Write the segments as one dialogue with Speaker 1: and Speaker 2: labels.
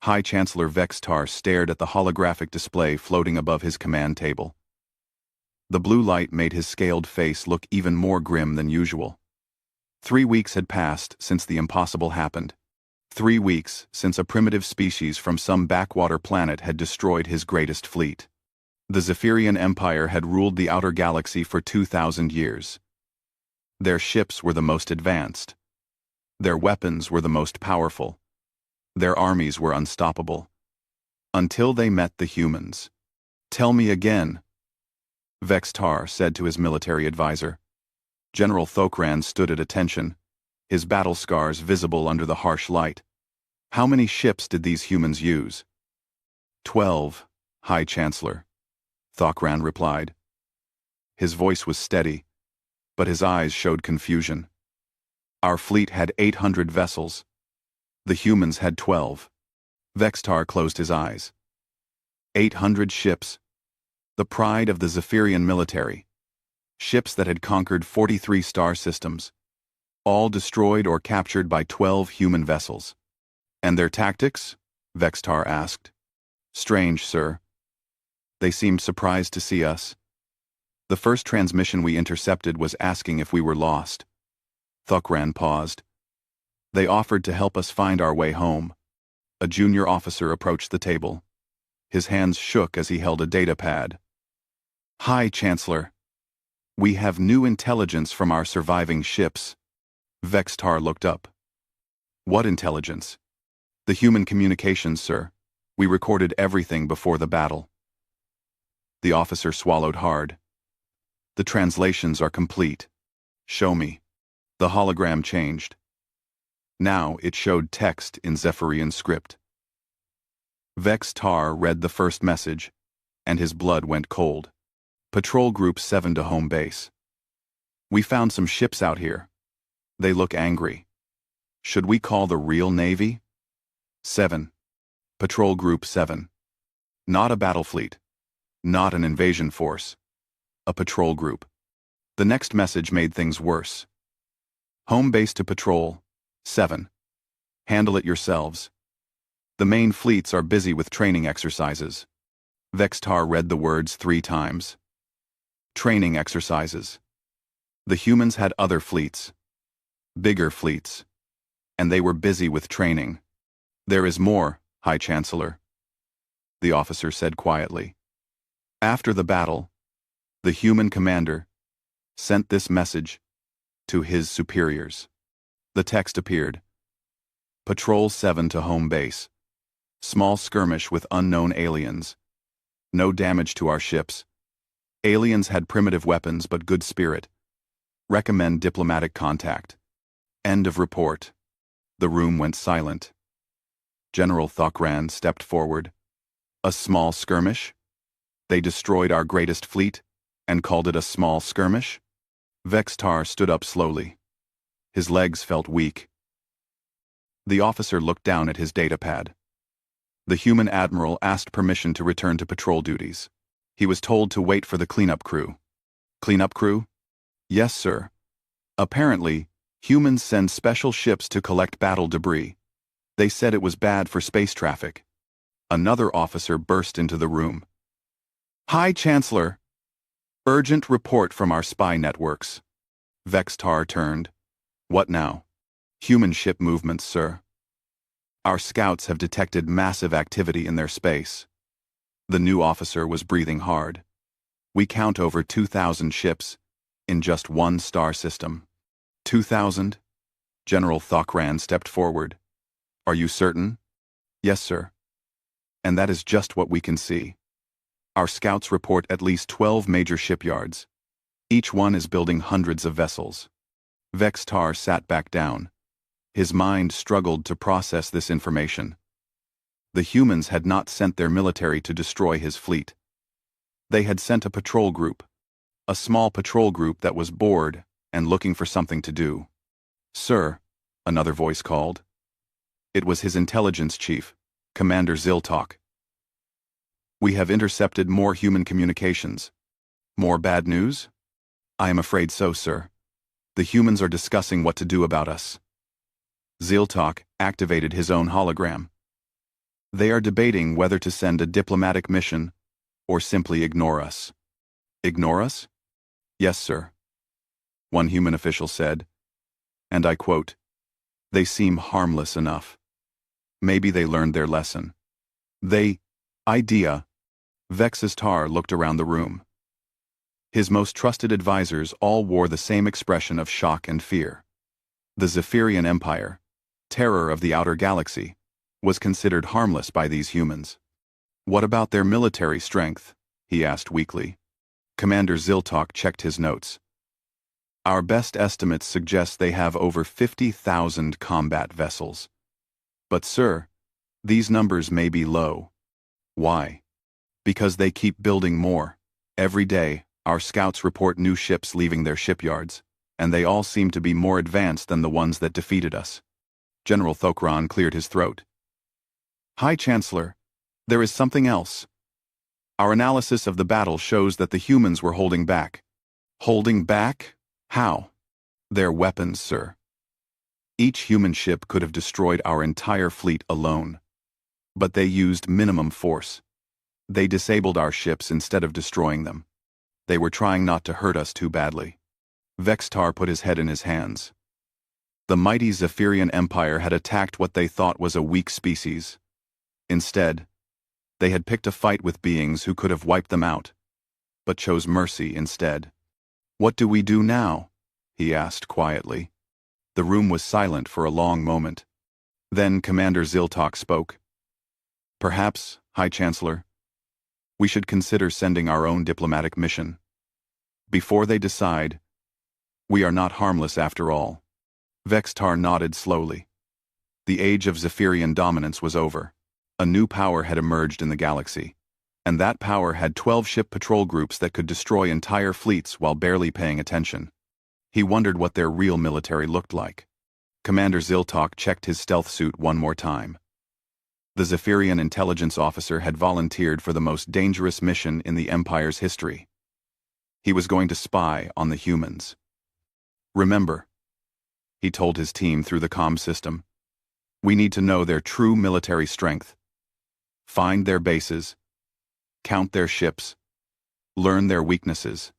Speaker 1: High Chancellor Vextar stared at the holographic display floating above his command table. The blue light made his scaled face look even more grim than usual. 3 weeks had passed since the impossible happened. 3 weeks since a primitive species from some backwater planet had destroyed his greatest fleet. The Zephyrian Empire had ruled the outer galaxy for 2,000 years. Their ships were the most advanced. Their weapons were the most powerful. Their armies were unstoppable. Until they met the humans. "Tell me again," Vextar said to his military advisor. General Thokran stood at attention, his battle scars visible under the harsh light. "How many ships did these humans use?" 12, High Chancellor, Thokran replied. His voice was steady, but his eyes showed confusion. "Our fleet had 800 vessels. The humans had 12. Vextar closed his eyes. 800 ships. The pride of the Zephyrian military. Ships that had conquered 43 star systems. All destroyed or captured by 12 human vessels. "And their tactics?" Vextar asked. "Strange, sir. They seemed surprised to see us. The first transmission we intercepted was asking if we were lost." Thokran paused. "They offered to help us find our way home." A junior officer approached the table. His hands shook as he held a data pad. "High Chancellor, we have new intelligence from our surviving ships." Vextar looked up. "What intelligence?" "The human communications, sir. We recorded everything before the battle." The officer swallowed hard. "The translations are complete. Show me." The hologram changed. Now it showed text in Zephyrian script. Vextar read the first message, and his blood went cold. "Patrol Group 7 to home base. We found some ships out here. They look angry. Should we call the real Navy?" 7. Patrol Group 7. Not a battle fleet. Not an invasion force. A patrol group. The next message made things worse. "Home base to Patrol 7. Handle it yourselves. The main fleets are busy with training exercises." Vextar read the words 3 times. Training exercises. The humans had other fleets. Bigger fleets. And they were busy with training. "There is more, High Chancellor," the officer said quietly. "After the battle, the human commander sent this message to his superiors." The text appeared. "Patrol 7 to home base. Small skirmish with unknown aliens. No damage to our ships. Aliens had primitive weapons but good spirit. Recommend diplomatic contact. End of report." The room went silent. General Thokran stepped forward. "A small skirmish? They destroyed our greatest fleet and called it a small skirmish?" Vextar stood up slowly. His legs felt weak. The officer looked down at his datapad. The human admiral asked permission to return to patrol duties. He was told to wait for the cleanup crew. "Cleanup crew?" "Yes, sir. Apparently, humans send special ships to collect battle debris. They said it was bad for space traffic." Another officer burst into the room. "High Chancellor! Urgent report from our spy networks." Vextar turned. "What now?" "Human ship movements, sir. Our scouts have detected massive activity in their space." The new officer was breathing hard. "We count over 2,000 ships in just one star system." 2,000? General Thokran stepped forward. "Are you certain?" "Yes, sir. And that is just what we can see. Our scouts report at least 12 major shipyards. Each one is building hundreds of vessels." Vextar sat back down. His mind struggled to process this information. The humans had not sent their military to destroy his fleet. They had sent a patrol group. A small patrol group that was bored and looking for something to do. "Sir," another voice called. It was his intelligence chief, Commander Ziltok. "We have intercepted more human communications." "More bad news?" "I am afraid so, sir. The humans are discussing what to do about us." Ziltok activated his own hologram. They are debating whether to send a diplomatic mission or simply ignore us. Ignore us? Yes, sir, one human official said, and I quote, "They seem harmless enough. Maybe they learned their lesson." Idea. Vex's Tar looked around the room. His most trusted advisors all wore the same expression of shock and fear. The Zephyrian Empire, terror of the outer galaxy, was considered harmless by these humans. What about their military strength? He asked weakly. Commander Ziltok checked his notes. Our best estimates suggest they have over 50,000 combat vessels. But sir, these numbers may be low. Why? Because they keep building more. Every day, our scouts report new ships leaving their shipyards, and they all seem to be more advanced than the ones that defeated us. General Thokran cleared his throat. High Chancellor, there is something else. Our analysis of the battle shows that the humans were holding back. Holding back? How? Their weapons, sir. Each human ship could have destroyed our entire fleet alone. But they used minimum force. They disabled our ships instead of destroying them. They were trying not to hurt us too badly. Vextar put his head in his hands. The mighty Zephyrian Empire had attacked what they thought was a weak species. Instead, they had picked a fight with beings who could have wiped them out, but chose mercy instead. What do we do now? He asked quietly. The room was silent for a long moment. Then Commander Ziltok spoke. Perhaps, High Chancellor, we should consider sending our own diplomatic mission. Before they decide, we are not harmless after all. Vextar nodded slowly. The age of Zephyrian dominance was over. A new power had emerged in the galaxy, and that power had 12 ship patrol groups that could destroy entire fleets while barely paying attention. He wondered what their real military looked like. Commander Ziltok checked his stealth suit one more time. The Zephyrian intelligence officer had volunteered for the most dangerous mission in the Empire's history. He was going to spy on the humans. Remember, he told his team through the comm system, we need to know their true military strength. Find their bases, count their ships, learn their weaknesses.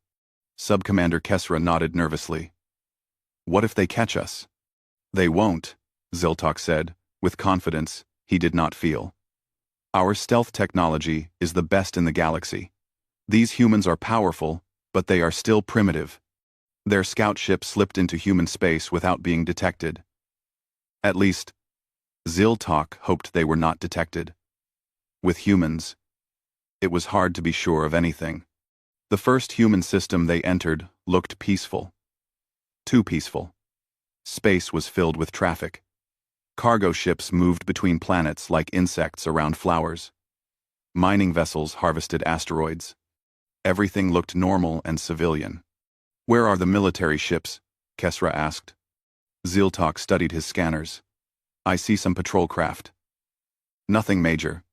Speaker 1: Subcommander Kesra nodded nervously. What if they catch us? They won't, Ziltok said, with confidence he did not feel. Our stealth technology is the best in the galaxy. These humans are powerful, but they are still primitive. Their scout ship slipped into human space without being detected. At least, Ziltok hoped they were not detected. With humans, it was hard to be sure of anything. The first human system they entered looked peaceful. Too peaceful. Space was filled with traffic. Cargo ships moved between planets like insects around flowers. Mining vessels harvested asteroids. Everything looked normal and civilian. Where are the military ships? Kesra asked. Ziltok studied his scanners. I see some patrol craft. Nothing major.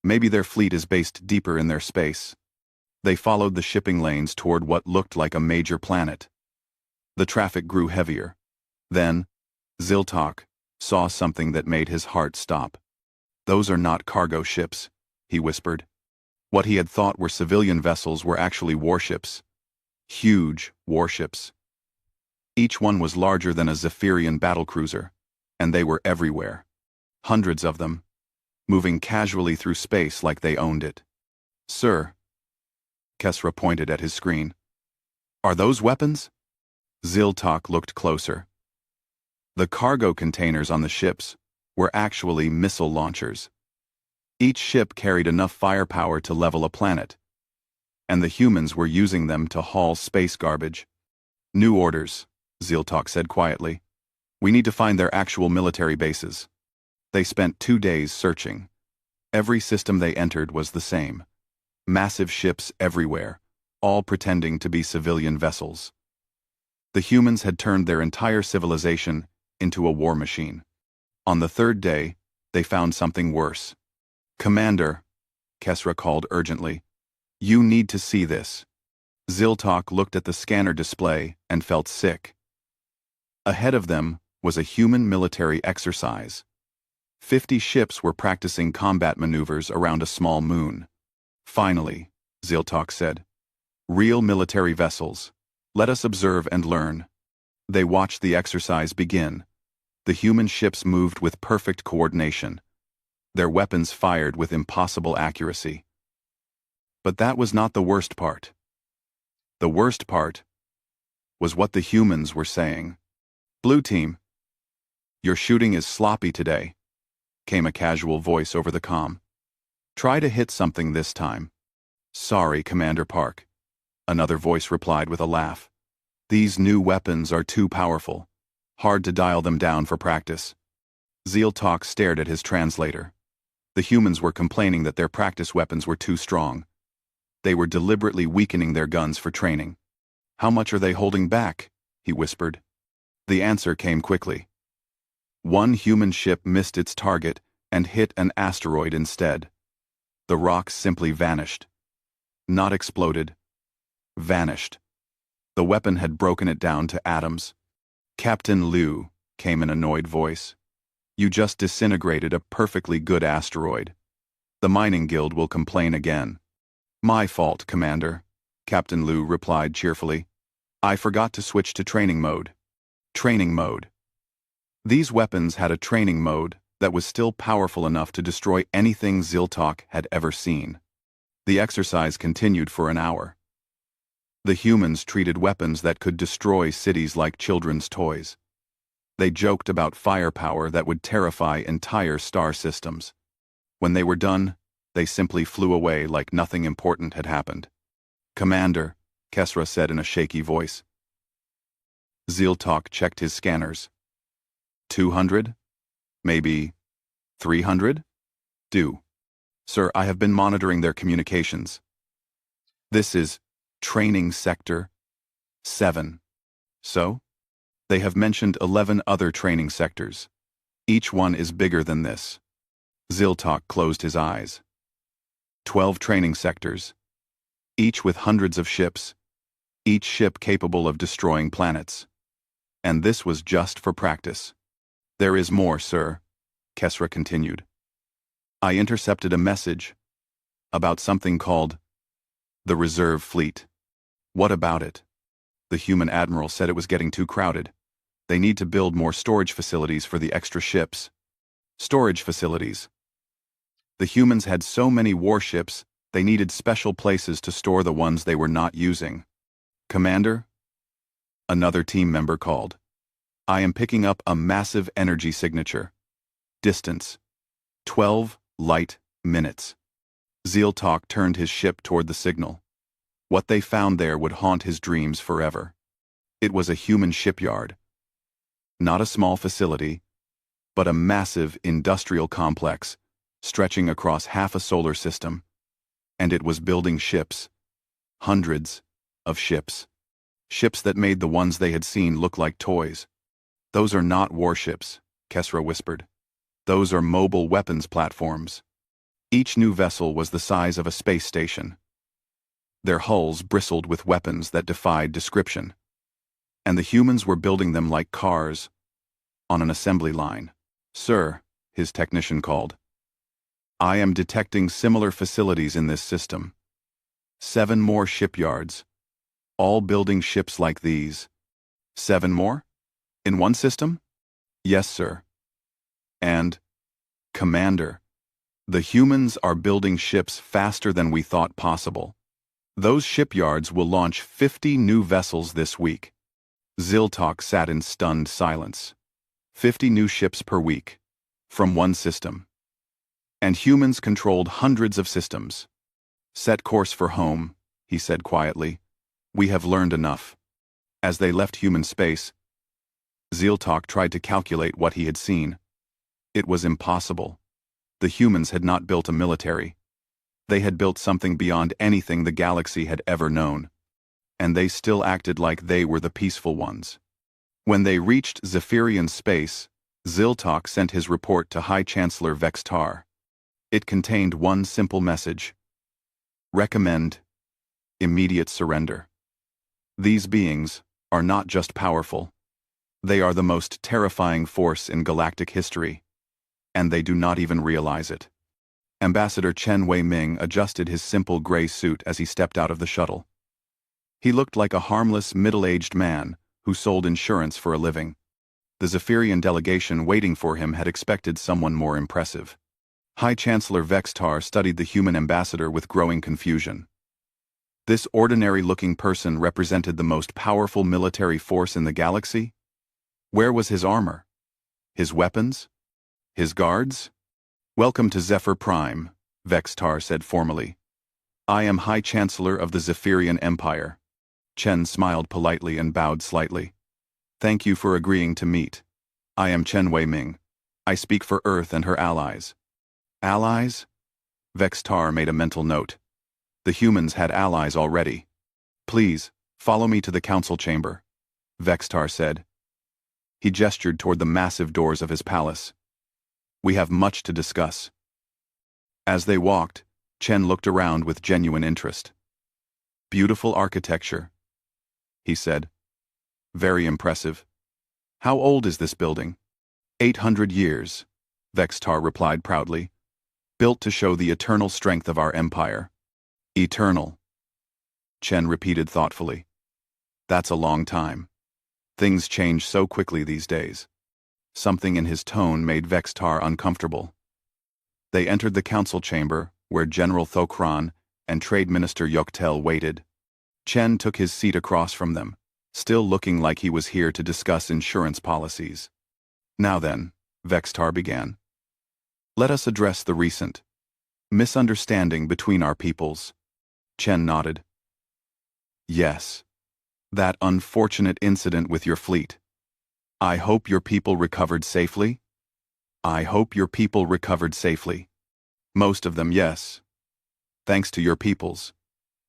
Speaker 1: Maybe their fleet is based deeper in their space. They followed the shipping lanes toward what looked like a major planet. The traffic grew heavier. Then, Ziltok saw something that made his heart stop. Those are not cargo ships, he whispered. What he had thought were civilian vessels were actually warships. Huge warships. Each one was larger than a Zephyrian battlecruiser, and they were everywhere. Hundreds of them, moving casually through space like they owned it. Sir, Kesra pointed at his screen. Are those weapons? Ziltok looked closer. The cargo containers on the ships were actually missile launchers. Each ship carried enough firepower to level a planet, and the humans were using them to haul space garbage. New orders, Ziltok said quietly. We need to find their actual military bases. They spent 2 days searching. Every system they entered was the same. Massive ships everywhere, all pretending to be civilian vessels. The humans had turned their entire civilization into a war machine. On the 3rd day, they found something worse. Commander, Kesra called urgently, you need to see this. Ziltok looked at the scanner display and felt sick. Ahead of them was a human military exercise. 50 ships were practicing combat maneuvers around a small moon. Finally, Ziltok said. Real military vessels. Let us observe and learn. They watched the exercise begin. The human ships moved with perfect coordination. Their weapons fired with impossible accuracy. But that was not the worst part. The worst part was what the humans were saying. Blue team, your shooting is sloppy today, came a casual voice over the comm. Try to hit something this time. Sorry, Commander Park, another voice replied with a laugh. These new weapons are too powerful. Hard to dial them down for practice. Ziltok stared at his translator. The humans were complaining that their practice weapons were too strong. They were deliberately weakening their guns for training. How much are they holding back? He whispered. The answer came quickly. One human ship missed its target and hit an asteroid instead. The rock simply vanished. Not exploded. Vanished. The weapon had broken it down to atoms. Captain Liu, came an annoyed voice. You just disintegrated a perfectly good asteroid. The mining guild will complain again. My fault, Commander, Captain Liu replied cheerfully. I forgot to switch to training mode. Training mode. These weapons had a training mode that was still powerful enough to destroy anything Ziltok had ever seen. The exercise continued for an hour. The humans treated weapons that could destroy cities like children's toys. They joked about firepower that would terrify entire star systems. When they were done, they simply flew away like nothing important had happened. Commander, Kesra said in a shaky voice. Ziltok checked his scanners. 200? Maybe 300? Sir, I have been monitoring their communications. This is Training Sector 7. So? They have mentioned 11 other training sectors. Each one is bigger than this. Ziltok closed his eyes. 12 training sectors. Each with hundreds of ships. Each ship capable of destroying planets. And this was just for practice. There is more, sir, Kesra continued. I intercepted a message about something called the Reserve Fleet. What about it? The human admiral said it was getting too crowded. They need to build more storage facilities for the extra ships. Storage facilities. The humans had so many warships, they needed special places to store the ones they were not using. Commander? Another team member called. I am picking up a massive energy signature. Distance. 12 light minutes. Ziltok turned his ship toward the signal. What they found there would haunt his dreams forever. It was a human shipyard. Not a small facility, but a massive industrial complex stretching across half a solar system. And it was building ships. Hundreds of ships. Ships that made the ones they had seen look like toys. Those are not warships, Kesra whispered. Those are mobile weapons platforms. Each new vessel was the size of a space station. Their hulls bristled with weapons that defied description. And the humans were building them like cars on an assembly line. Sir, his technician called. I am detecting similar facilities in this system. 7 more shipyards, all building ships like these. 7 more? In one system? Yes, sir. And, Commander, the humans are building ships faster than we thought possible. Those shipyards will launch 50 new vessels this week. Ziltok sat in stunned silence. 50 new ships per week, from one system. And humans controlled hundreds of systems. Set course for home, he said quietly. We have learned enough. As they left human space, Ziltok tried to calculate what he had seen. It was impossible. The humans had not built a military. They had built something beyond anything the galaxy had ever known. And they still acted like they were the peaceful ones. When they reached Zephyrian space, Ziltok sent his report to High Chancellor Vextar. It contained one simple message. Recommend immediate surrender. These beings are not just powerful. They are the most terrifying force in galactic history. and they do not even realize it. Ambassador Chen Wei-ming adjusted his simple gray suit as he stepped out of the shuttle. He looked like a harmless, middle-aged man who sold insurance for a living. The Zephyrian delegation waiting for him had expected someone more impressive. High Chancellor Vextar studied the human ambassador with growing confusion. This ordinary-looking person represented the most powerful military force in the galaxy? Where was his armor? His weapons? His guards? "Welcome to Zephyr Prime," Vextar said formally. "I am High Chancellor of the Zephyrian Empire." Chen smiled politely and bowed slightly. "Thank you for agreeing to meet. I am Chen Wei-ming. I speak for Earth and her allies." Allies? Vextar made a mental note. The humans had allies already. "Please, follow me to the council chamber," Vextar said. He gestured toward the massive doors of his palace. "We have much to discuss." As they walked, Chen looked around with genuine interest. "Beautiful architecture," he said. "Very impressive. How old is this building?" 800 years, Vextar replied proudly. "Built to show the eternal strength of our empire." "Eternal," Chen repeated thoughtfully. "That's a long time. Things change so quickly these days." Something in his tone made Vextar uncomfortable. They entered the council chamber, where General Thokran and Trade Minister Yoktel waited. Chen took his seat across from them, still looking like he was here to discuss insurance policies. "Now then," Vextar began. "Let us address the recent misunderstanding between our peoples." Chen nodded. "Yes. That unfortunate incident with your fleet. I hope your people recovered safely?" "I hope your people recovered safely. Most of them, yes. Thanks to your people's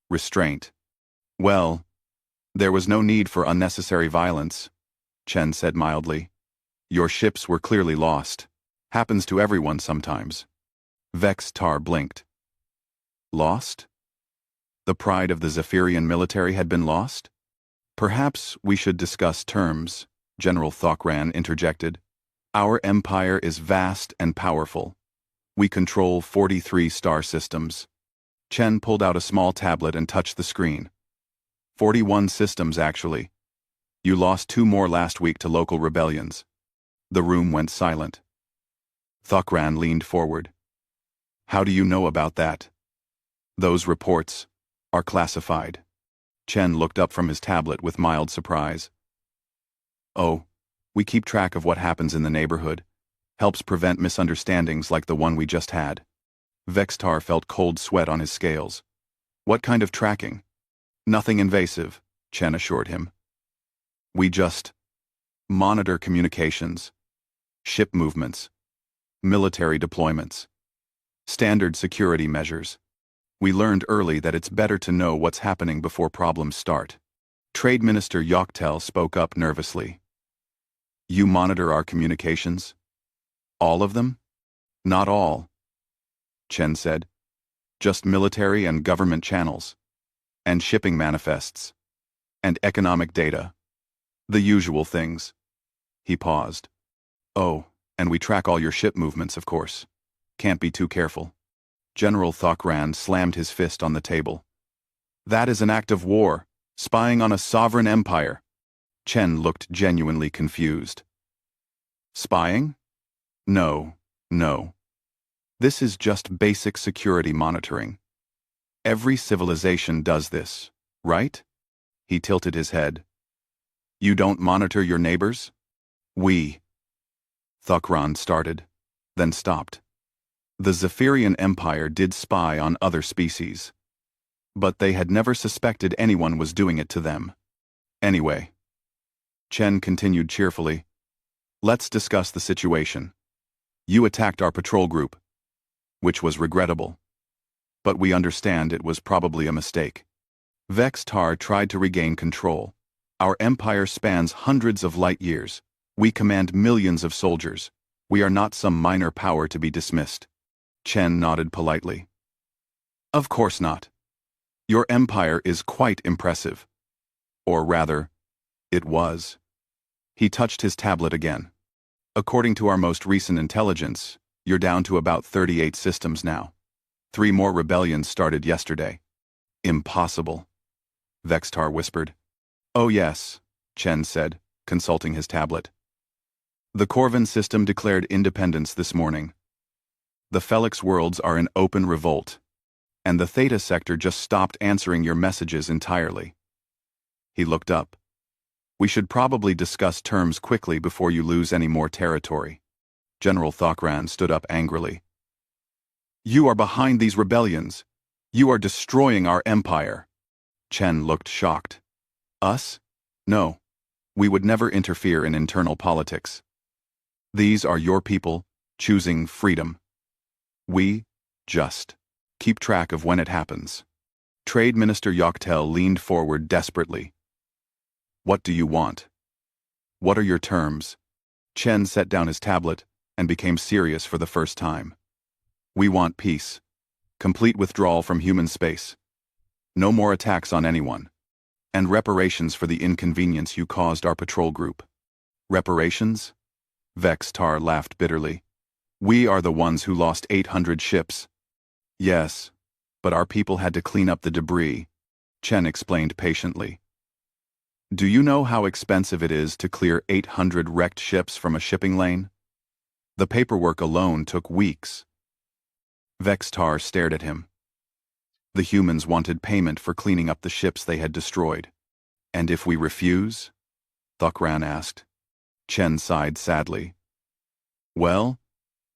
Speaker 1: restraint." "Well, there was no need for unnecessary violence," Chen said mildly. "Your ships were clearly lost. Happens to everyone sometimes." Vextar blinked. Lost? The pride of the Zephyrian military had been lost? "Perhaps we should discuss terms," General Thokran interjected. "Our empire is vast and powerful. We control 43 star systems." Chen pulled out a small tablet and touched the screen. 41 systems, actually. You lost 2 more last week to local rebellions." The room went silent. Thokran leaned forward. "How do you know about that?" "Those reports are classified." Chen looked up from his tablet with mild surprise. "Oh, we keep track of what happens in the neighborhood. Helps prevent misunderstandings like the one we just had." Vextar felt cold sweat on his scales. "What kind of tracking?" "Nothing invasive," Chen assured him. "We just monitor communications, ship movements, military deployments, standard security measures. We learned early that it's better to know what's happening before problems start." Trade Minister Yoktel spoke up nervously. "You monitor our communications? All of them?" "Not all," Chen said. "Just military and government channels, and shipping manifests, and economic data. The usual things." He paused. "Oh, and we track all your ship movements, of course. Can't be too careful." General Thokran slammed his fist on the table. "That is an act of war, spying on a sovereign empire." Chen looked genuinely confused. "Spying? No, no. This is just basic security monitoring. Every civilization does this, right?" He tilted his head. "You don't monitor your neighbors?" "We..." Thokran started, then stopped. The Zephyrian Empire did spy on other species, but they had never suspected anyone was doing it to them. "Anyway," Chen continued cheerfully, "let's discuss the situation. You attacked our patrol group, which was regrettable. But we understand it was probably a mistake." Vextar tried to regain control. "Our empire spans hundreds of light years. We command millions of soldiers. We are not some minor power to be dismissed." Chen nodded politely. "Of course not. Your empire is quite impressive. Or rather, it was." He touched his tablet again. "According to our most recent intelligence, You're down to about 38 systems now. 3 more rebellions started yesterday. Impossible, Vextar whispered. Oh yes, Chen said, consulting his tablet. The Corvin system declared independence this morning. The Felix worlds are in open revolt, and the Theta sector just stopped answering your messages entirely. He looked up. We should probably discuss terms quickly before you lose any more territory. General Thokran stood up angrily. You are behind these rebellions. You are destroying our empire. Chen looked shocked. Us? No. We would never interfere in internal politics. These are your people, choosing freedom. We, just, keep track of when it happens. Trade Minister Yoktel leaned forward desperately. What do you want? What are your terms? Chen set down his tablet and became serious for the first time. We want peace. Complete withdrawal from human space. No more attacks on anyone. And reparations for the inconvenience you caused our patrol group. Reparations? Vextar laughed bitterly. We are the ones who lost 800 ships. Yes, but our people had to clean up the debris, Chen explained patiently. Do you know how expensive it is to clear 800 wrecked ships from a shipping lane? The paperwork alone took weeks. Vextar stared at him. The humans wanted payment for cleaning up the ships they had destroyed. And if we refuse? Thokran asked. Chen sighed sadly. Well,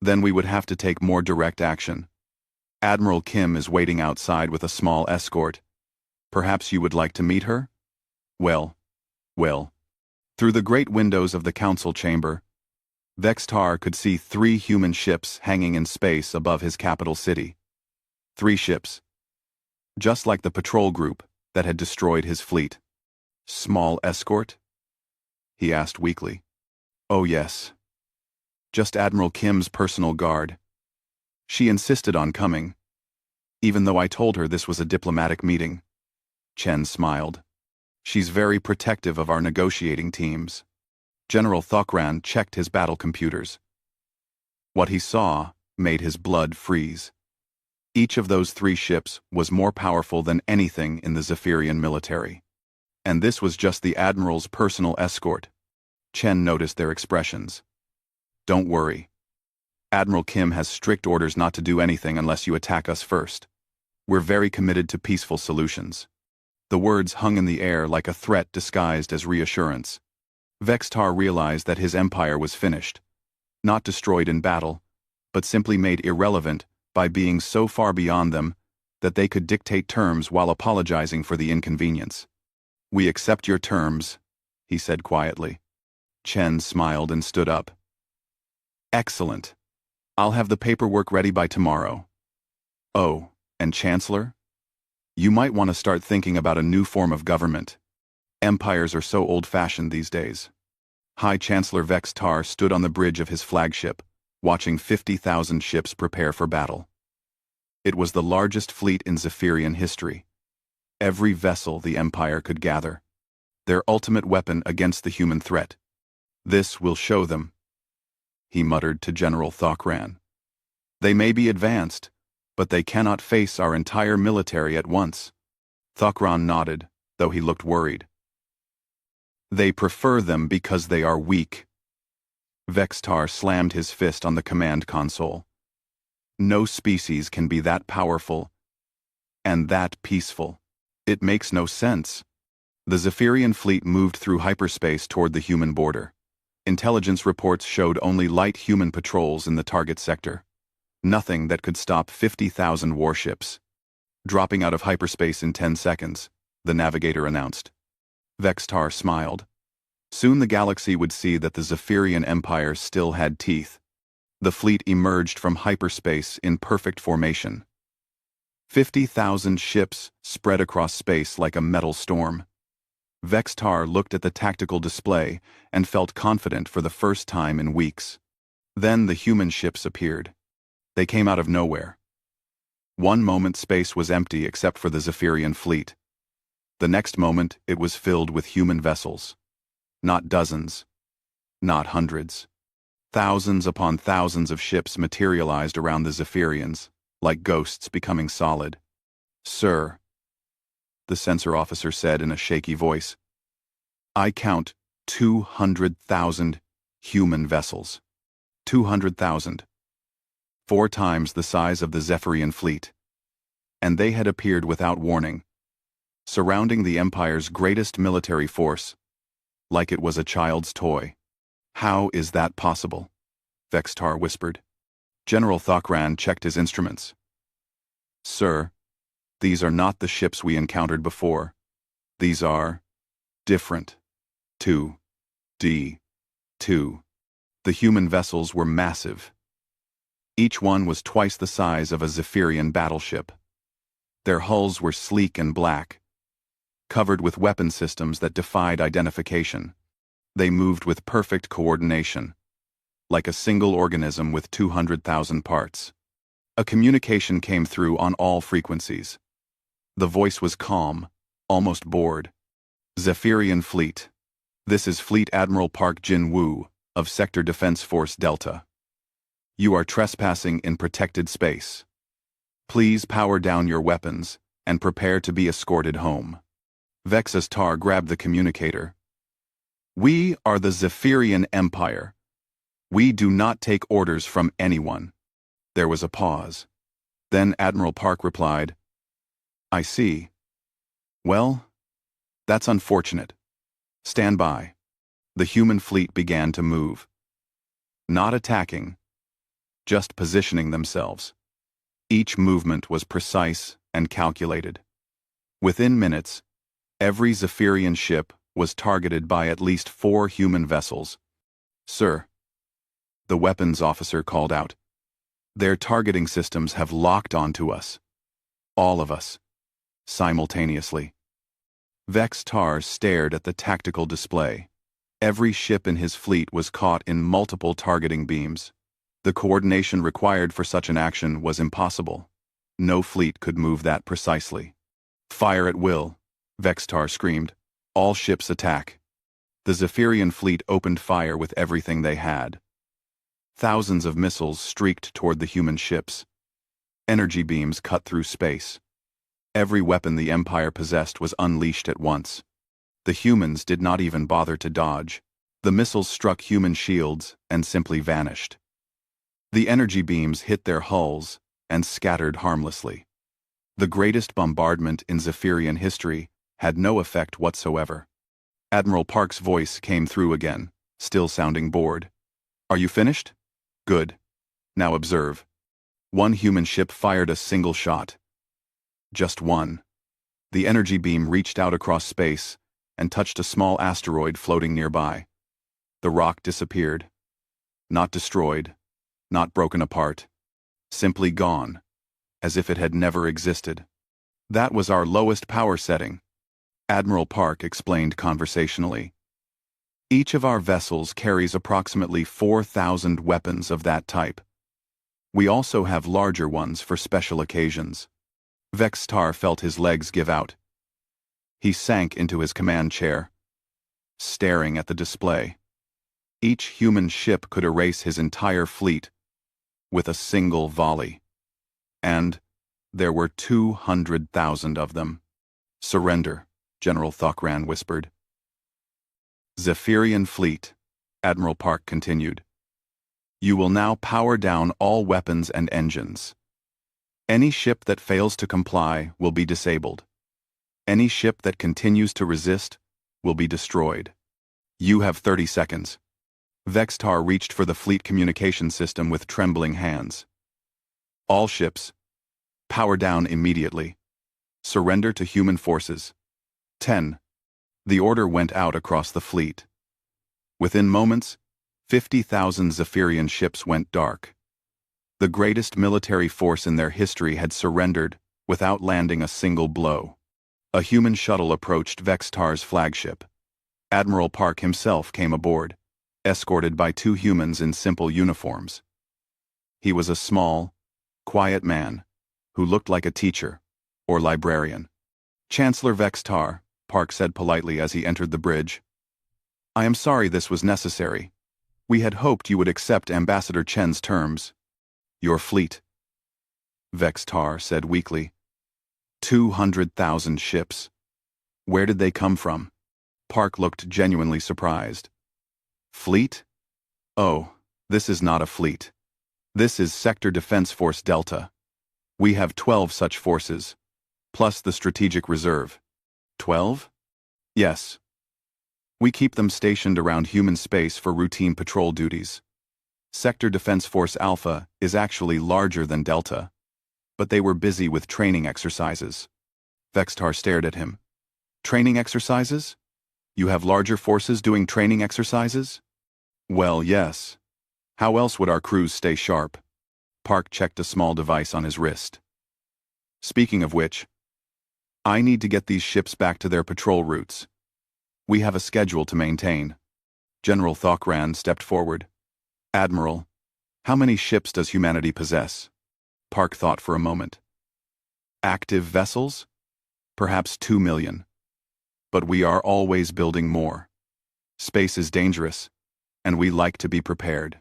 Speaker 1: then we would have to take more direct action. Admiral Kim is waiting outside with a small escort. Perhaps you would like to meet her? Well. Through the great windows of the council chamber, Vextar could see 3 human ships hanging in space above his capital city. 3 ships. Just like the patrol group that had destroyed his fleet. Small escort? He asked weakly. Oh yes. Just Admiral Kim's personal guard. She insisted on coming, even though I told her this was a diplomatic meeting. Chen smiled. She's very protective of our negotiating teams. General Thokran checked his battle computers. What he saw made his blood freeze. Each of those 3 ships was more powerful than anything in the Zephyrian military. And this was just the Admiral's personal escort. Chen noticed their expressions. Don't worry. Admiral Kim has strict orders not to do anything unless you attack us first. We're very committed to peaceful solutions. The words hung in the air like a threat disguised as reassurance. Vextar realized that his empire was finished. Not destroyed in battle, but simply made irrelevant by being so far beyond them that they could dictate terms while apologizing for the inconvenience. We accept your terms, he said quietly. Chen smiled and stood up. Excellent. I'll have the paperwork ready by tomorrow. Oh, and Chancellor? You might want to start thinking about a new form of government. Empires are so old-fashioned these days. High Chancellor Vextar stood on the bridge of his flagship, watching 50,000 ships prepare for battle. It was the largest fleet in Zephyrian history. Every vessel the Empire could gather. Their ultimate weapon against the human threat. This will show them, he muttered to General Thokran. They may be advanced, but they cannot face our entire military at once. Thokran nodded, though he looked worried. They prefer them because they are weak. Vextar slammed his fist on the command console. No species can be that powerful and that peaceful. It makes no sense. The Zephyrian fleet moved through hyperspace toward the human border. Intelligence reports showed only light human patrols in the target sector. Nothing that could stop 50,000 warships. Dropping out of hyperspace in 10 seconds, the navigator announced. Vextar smiled. Soon the galaxy would see that the Zephyrian Empire still had teeth. The fleet emerged from hyperspace in perfect formation. 50,000 ships spread across space like a metal storm. Vextar looked at the tactical display and felt confident for the first time in weeks. Then the human ships appeared. They came out of nowhere. One moment space was empty except for the Zephyrian fleet. The next moment it was filled with human vessels. Not dozens. Not hundreds. Thousands upon thousands of ships materialized around the Zephyrians, like ghosts becoming solid. "Sir," the sensor officer said in a shaky voice, "I count 200,000 human vessels. 200,000. 4 times the size of the Zephyrian fleet. And they had appeared without warning, surrounding the Empire's greatest military force, like it was a child's toy." "How is that possible?" Vextar whispered. General Thokran checked his instruments. "Sir, these are not the ships we encountered before. These are different. 2D2. The human vessels were massive. Each one was twice the size of a Zephyrian battleship. Their hulls were sleek and black, covered with weapon systems that defied identification. They moved with perfect coordination, like a single organism with 200,000 parts. A communication came through on all frequencies. The voice was calm, almost bored. "Zephyrian Fleet. This is Fleet Admiral Park Jin-woo of Sector Defense Force Delta. You are trespassing in protected space. Please power down your weapons and prepare to be escorted home." Vex's Tar grabbed the communicator. "We are the Zephyrian Empire. We do not take orders from anyone." There was a pause. Then Admiral Park replied, "I see. Well, that's unfortunate. Stand by." The human fleet began to move. Not attacking, just positioning themselves. Each movement was precise and calculated. Within minutes, every Zephyrian ship was targeted by at least 4 human vessels. "Sir," the weapons officer called out, "their targeting systems have locked onto us. All of us. Simultaneously." Vex Tar stared at the tactical display. Every ship in his fleet was caught in multiple targeting beams. The coordination required for such an action was impossible. No fleet could move that precisely. "Fire at will," Vex Tar screamed. "All ships attack." The Zephyrian fleet opened fire with everything they had. Thousands of missiles streaked toward the human ships. Energy beams cut through space. Every weapon the Empire possessed was unleashed at once. The humans did not even bother to dodge. The missiles struck human shields and simply vanished. The energy beams hit their hulls and scattered harmlessly. The greatest bombardment in Zephyrian history had no effect whatsoever. Admiral Park's voice came through again, still sounding bored. "Are you finished? Good. Now observe." One human ship fired a single shot. Just one. The energy beam reached out across space and touched a small asteroid floating nearby. The rock disappeared. Not destroyed, not broken apart. Simply gone, as if it had never existed. "That was our lowest power setting," Admiral Park explained conversationally. "Each of our vessels carries approximately 4,000 weapons of that type. We also have larger ones for special occasions." Vex Tar felt his legs give out. He sank into his command chair, staring at the display. Each human ship could erase his entire fleet with a single volley. And there were 200,000 of them. "Surrender," General Thokran whispered. "Zephyrian Fleet," Admiral Park continued. "You will now power down all weapons and engines. Any ship that fails to comply will be disabled. Any ship that continues to resist will be destroyed. You have 30 seconds. Vex Tar reached for the fleet communication system with trembling hands. "All ships, power down immediately. Surrender to human forces." 10. The order went out across the fleet. Within moments, 50,000 Zephyrian ships went dark. The greatest military force in their history had surrendered without landing a single blow. A human shuttle approached Vex Tar's flagship. Admiral Park himself came aboard, escorted by 2 humans in simple uniforms. He was a small, quiet man who looked like a teacher or librarian. "Chancellor Vex Tar," Park said politely as he entered the bridge. "I am sorry this was necessary. We had hoped you would accept Ambassador Chen's terms. Your fleet, Vextar said weakly. 200,000 ships. Where did they come from? Park looked genuinely surprised. Fleet? Oh, this is not a fleet. This is Sector Defense Force Delta. We have 12 such forces, plus the Strategic Reserve. 12? Yes. We keep them stationed around human space for routine patrol duties. Sector Defense Force Alpha is actually larger than Delta, but they were busy with training exercises. Vextar stared at him. Training exercises? You have larger forces doing training exercises? Well, yes. How else would our crews stay sharp? Park checked a small device on his wrist. Speaking of which, I need to get these ships back to their patrol routes. We have a schedule to maintain. General Thokran stepped forward. Admiral, how many ships does humanity possess? Park thought for a moment. Active vessels? Perhaps 2 million. But we are always building more. Space is dangerous, and we like to be prepared.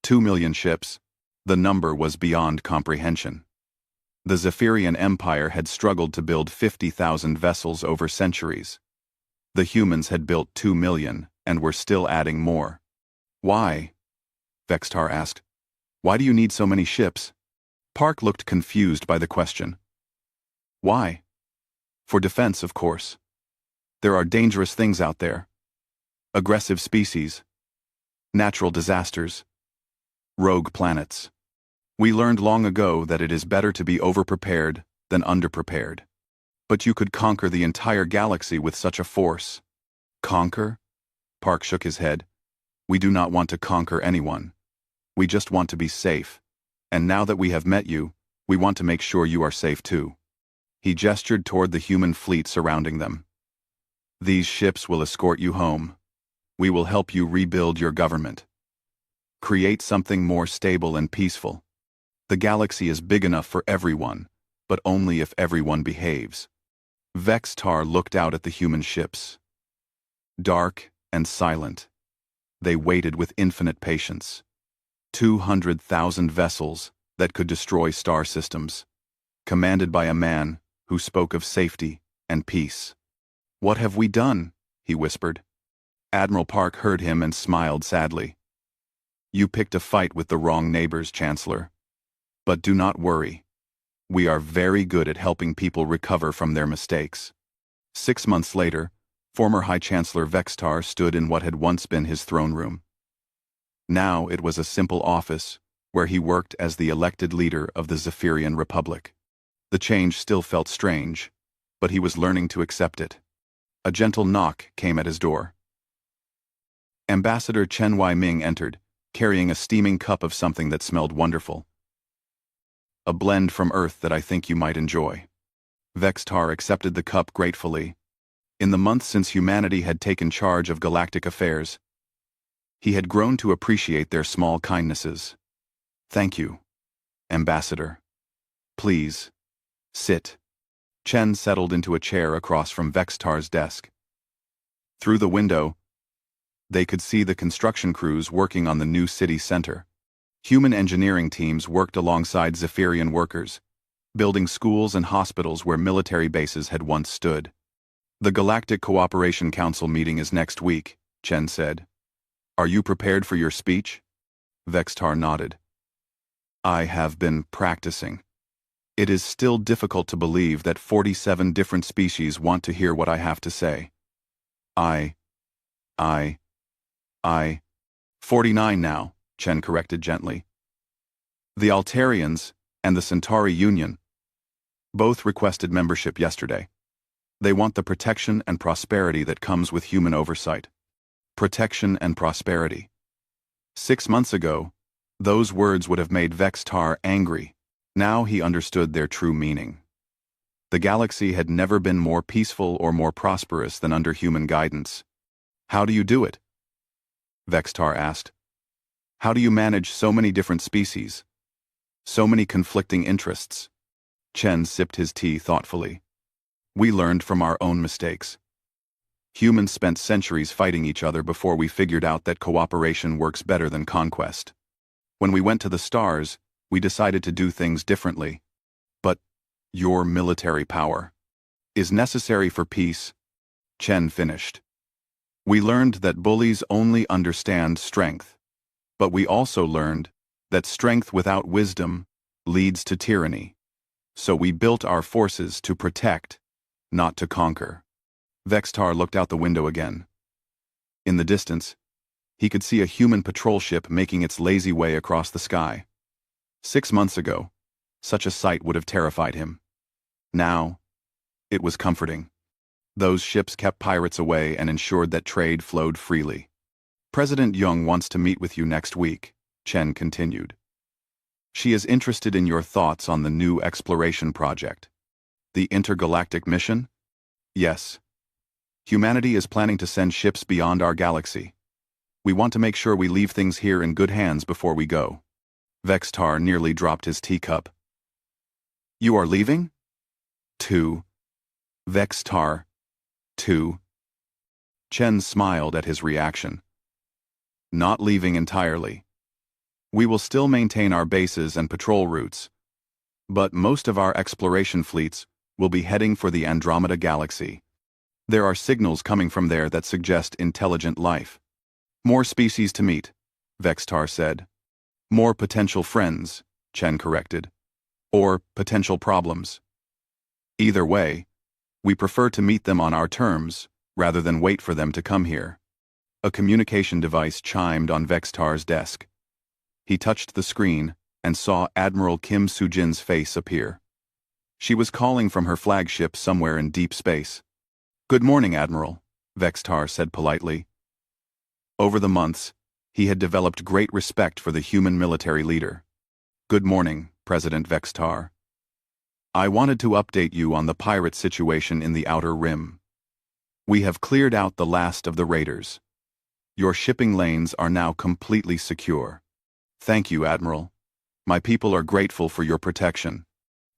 Speaker 1: 2 million ships. The number was beyond comprehension. The Zephyrian Empire had struggled to build 50,000 vessels over centuries. The humans had built 2 million, and were still adding more. Why? Vextar asked. Why do you need so many ships? Park looked confused by the question. Why? For defense, of course. There are dangerous things out there. Aggressive species. Natural disasters. Rogue planets. We learned long ago that it is better to be overprepared than underprepared. But you could conquer the entire galaxy with such a force. Conquer? Park shook his head. We do not want to conquer anyone. We just want to be safe. And now that we have met you, we want to make sure you are safe too. He gestured toward the human fleet surrounding them. These ships will escort you home. We will help you rebuild your government. Create something more stable and peaceful. The galaxy is big enough for everyone, but only if everyone behaves. Vextar looked out at the human ships. Dark and silent. They waited with infinite patience. 200,000 vessels that could destroy star systems, commanded by a man who spoke of safety and peace. What have we done? He whispered. Admiral Park heard him and smiled sadly. You picked a fight with the wrong neighbors, Chancellor. But do not worry. We are very good at helping people recover from their mistakes. 6 months later, former High Chancellor Vextar stood in what had once been his throne room. Now it was a simple office, where he worked as the elected leader of the Zephyrian Republic. The change still felt strange, but he was learning to accept it. A gentle knock came at his door. Ambassador Chen Wai-Ming entered, carrying a steaming cup of something that smelled wonderful. A blend from Earth that I think you might enjoy. Vextar accepted the cup gratefully. In the months since humanity had taken charge of galactic affairs, he had grown to appreciate their small kindnesses. Thank you, Ambassador. Please, sit. Chen settled into a chair across from Vextar's desk. Through the window, they could see the construction crews working on the new city center. Human engineering teams worked alongside Zephyrian workers, building schools and hospitals where military bases had once stood. The Galactic Cooperation Council meeting is next week, Chen said. Are you prepared for your speech? Vextar nodded. I have been practicing. It is still difficult to believe that 47 different species want to hear what I have to say. 49 now, Chen corrected gently. The Altarians and the Centauri Union both requested membership yesterday. They want the protection and prosperity that comes with human oversight. Protection and prosperity. 6 months ago, those words would have made Vextar angry. Now he understood their true meaning. The galaxy had never been more peaceful or more prosperous than under human guidance. How do you do it? Vextar asked. How do you manage so many different species? So many conflicting interests? Chen sipped his tea thoughtfully. We learned from our own mistakes. Humans spent centuries fighting each other before we figured out that cooperation works better than conquest. When we went to the stars, we decided to do things differently. But your military power is necessary for peace, Chen finished. We learned that bullies only understand strength, but we also learned that strength without wisdom leads to tyranny. So we built our forces to protect, not to conquer. Vextar looked out the window again. In the distance, he could see a human patrol ship making its lazy way across the sky. 6 months ago, such a sight would have terrified him. Now, it was comforting. Those ships kept pirates away and ensured that trade flowed freely. President Jung wants to meet with you next week, Chen continued. She is interested in your thoughts on the new exploration project. The intergalactic mission? Yes. Humanity is planning to send ships beyond our galaxy. We want to make sure we leave things here in good hands before we go. Vextar nearly dropped his teacup. You are leaving? 2. Vextar. 2. Chen smiled at his reaction. Not leaving entirely. We will still maintain our bases and patrol routes, but most of our exploration fleets will be heading for the Andromeda Galaxy. There are signals coming from there that suggest intelligent life. More species to meet, Vextar said. More potential friends, Chen corrected. Or potential problems. Either way, we prefer to meet them on our terms, rather than wait for them to come here. A communication device chimed on Vextar's desk. He touched the screen and saw Admiral Kim Sujin's face appear. She was calling from her flagship somewhere in deep space. Good morning, Admiral, Vextar said politely. Over the months, he had developed great respect for the human military leader. Good morning, President Vextar. I wanted to update you on the pirate situation in the Outer Rim. We have cleared out the last of the raiders. Your shipping lanes are now completely secure. Thank you, Admiral. My people are grateful for your protection.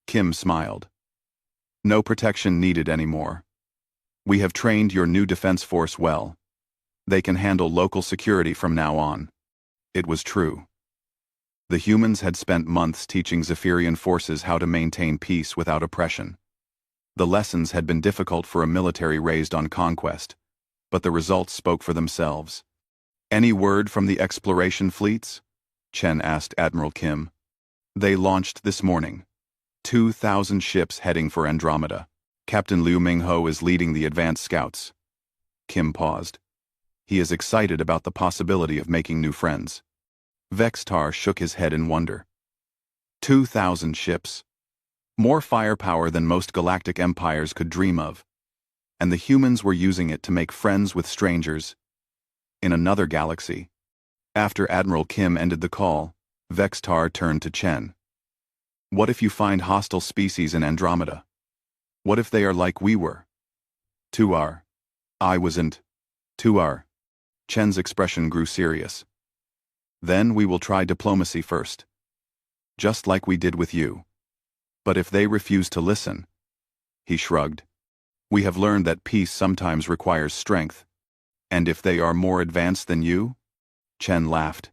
Speaker 1: Kim smiled. No protection needed anymore. We have trained your new defense force well. They can handle local security from now on. It was true. The humans had spent months teaching Zephyrian forces how to maintain peace without oppression. The lessons had been difficult for a military raised on conquest, but the results spoke for themselves. Any word from the exploration fleets? Chen asked Admiral Kim. They launched this morning. 2,000 ships heading for Andromeda. Captain Liu Mingho is leading the advanced scouts. Kim paused. He is excited about the possibility of making new friends. Vextar shook his head in wonder. 2,000 ships. More firepower than most galactic empires could dream of. And the humans were using it to make friends with strangers. In another galaxy. After Admiral Kim ended the call, Vextar turned to Chen. What if you find hostile species in Andromeda? What if they are like we were? Tuar. I wasn't. Tuar. Chen's expression grew serious. Then we will try diplomacy first. Just like we did with you. But if they refuse to listen, he shrugged. We have learned that peace sometimes requires strength. And if they are more advanced than you? Chen laughed.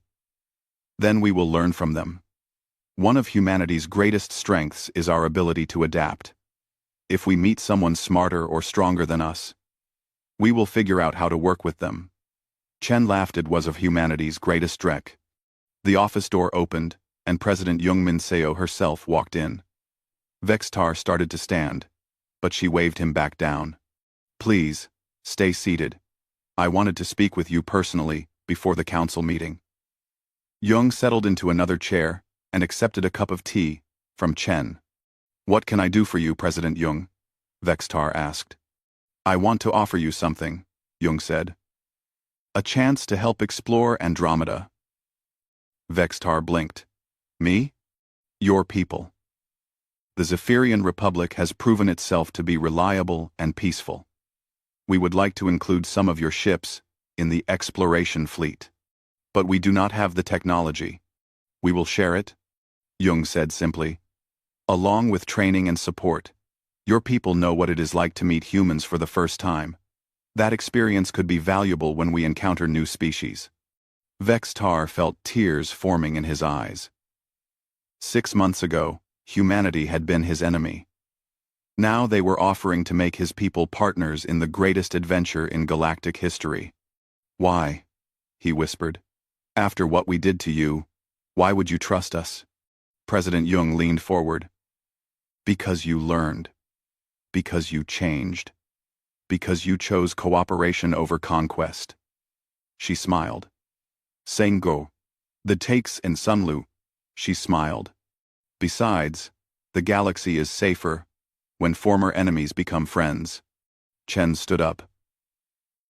Speaker 1: Then we will learn from them. One of humanity's greatest strengths is our ability to adapt. If we meet someone smarter or stronger than us, we will figure out how to work with them. Chen laughed. It was of humanity's greatest strength. The office door opened, and President Jungmin Seo herself walked in. Vextar started to stand, but she waved him back down. Please, stay seated. I wanted to speak with you personally before the council meeting. Jung settled into another chair and accepted a cup of tea from Chen. What can I do for you, President Jung? Vextar asked. I want to offer you something, Jung said. A chance to help explore Andromeda. Vextar blinked. Me? Your people. The Zephyrian Republic has proven itself to be reliable and peaceful. We would like to include some of your ships in the exploration fleet. But we do not have the technology. We will share it, Jung said simply. Along with training and support, your people know what it is like to meet humans for the first time. That experience could be valuable when we encounter new species. Vextar felt tears forming in his eyes. 6 months ago, humanity had been his enemy. Now they were offering to make his people partners in the greatest adventure in galactic history. "Why?" he whispered. "After what we did to you, why would you trust us?" President Jung leaned forward. "Because you learned. Because you changed. Because you chose cooperation over conquest." She smiled. "Sengo. The takes in Sunlu." She smiled. "Besides, the galaxy is safer when former enemies become friends." Chen stood up.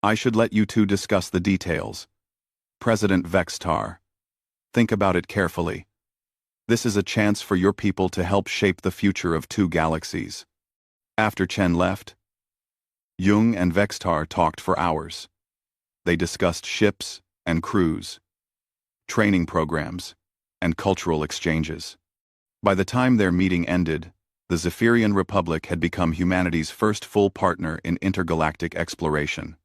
Speaker 1: "I should let you two discuss the details. President Vextar, think about it carefully. This is a chance for your people to help shape the future of 2 galaxies." After Chen left, Jung and Vextar talked for hours. They discussed ships and crews, training programs, and cultural exchanges. By the time their meeting ended, the Zephyrian Republic had become humanity's first full partner in intergalactic exploration.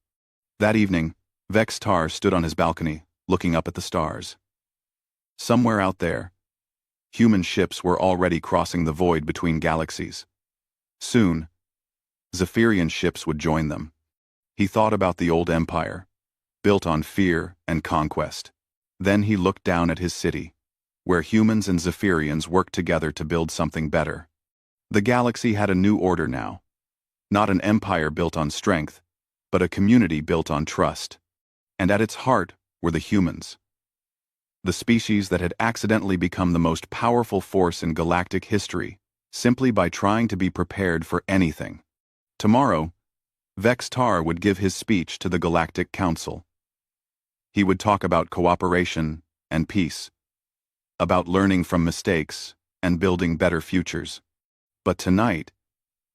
Speaker 1: That evening, Vextar stood on his balcony, looking up at the stars. Somewhere out there, human ships were already crossing the void between galaxies. Soon, Zephyrian ships would join them. He thought about the old empire, built on fear and conquest. Then he looked down at his city, where humans and Zephyrians worked together to build something better. The galaxy had a new order now. Not an empire built on strength, but a community built on trust. And at its heart were the humans. The species that had accidentally become the most powerful force in galactic history, simply by trying to be prepared for anything. Tomorrow, Vextar would give his speech to the Galactic Council. He would talk about cooperation and peace, about learning from mistakes and building better futures. But tonight,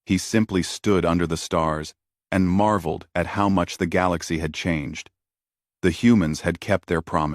Speaker 1: he simply stood under the stars and marveled at how much the galaxy had changed. The humans had kept their promise.